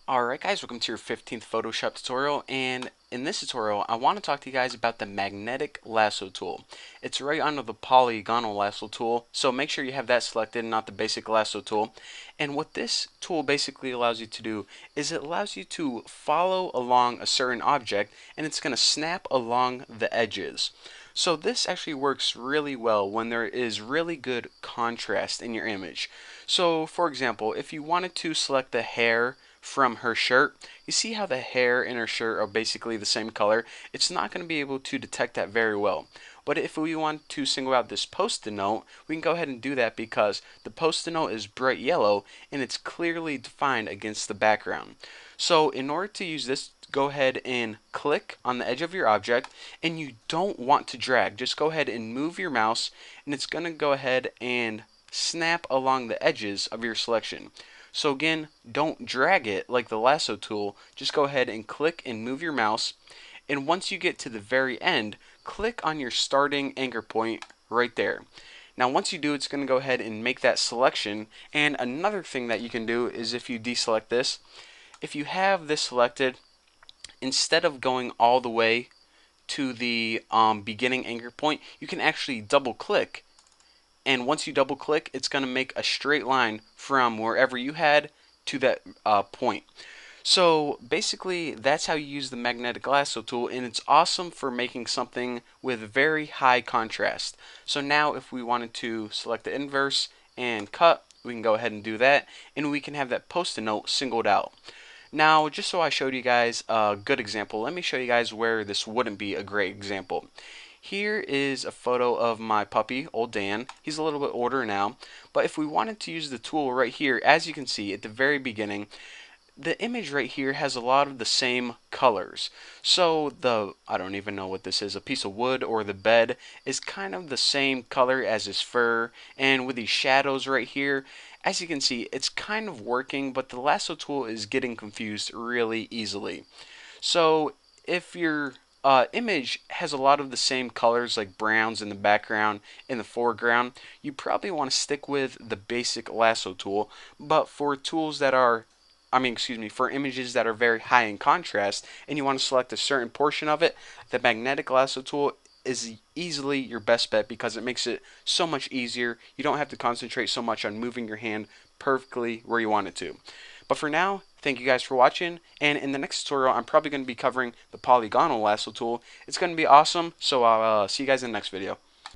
Alright guys, welcome to your 15th Photoshop tutorial, and in this tutorial I want to talk to you guys about the magnetic lasso tool. It's right under the polygonal lasso tool, so make sure you have that selected, not the basic lasso tool. And what this tool basically allows you to do is it allows you to follow along a certain object, and it's going to snap along the edges. So this actually works really well when there is really good contrast in your image. So for example, if you wanted to select the hair from her shirt, you see how the hair in her shirt are basically the same color. It's not going to be able to detect that very well. But if we want to single out this post-it note, we can go ahead and do that because the post-it note is bright yellow and it's clearly defined against the background. So in order to use this, go ahead and click on the edge of your object, and you don't want to drag. Just go ahead and move your mouse, and it's going to go ahead and snap along the edges of your selection. So again, don't drag it like the lasso tool, just go ahead and click and move your mouse, and once you get to the very end, click on your starting anchor point right there. Now once you do, it's going to go ahead and make that selection, and another thing that you can do is if you deselect this, if you have this selected, instead of going all the way to the beginning anchor point, you can actually double click, and once you double click, it's going to make a straight line from wherever you had to that point. So basically that's how you use the magnetic lasso tool, and it's awesome for making something with very high contrast. So now if we wanted to select the inverse and cut, we can go ahead and do that, and we can have that post-it note singled out. Now, just so I showed you guys a good example, let me show you guys where this wouldn't be a great example. Here is a photo of my puppy, old Dan. He's a little bit older now, but if we wanted to use the tool right here, as you can see at the very beginning, the image right here has a lot of the same colors. So I don't even know what this is, a piece of wood or the bed is kind of the same color as his fur, and with these shadows right here, as you can see, it's kind of working, but the lasso tool is getting confused really easily. So if your image has a lot of the same colors like browns in the background, in the foreground, you probably want to stick with the basic lasso tool. But for tools that are for images that are very high in contrast and you want to select a certain portion of it, the magnetic lasso tool is easily your best bet because it makes it so much easier. You don't have to concentrate so much on moving your hand perfectly where you want it to. But for now, thank you guys for watching, and in the next tutorial I'm probably going to be covering the polygonal lasso tool. It's going to be awesome, so I'll see you guys in the next video.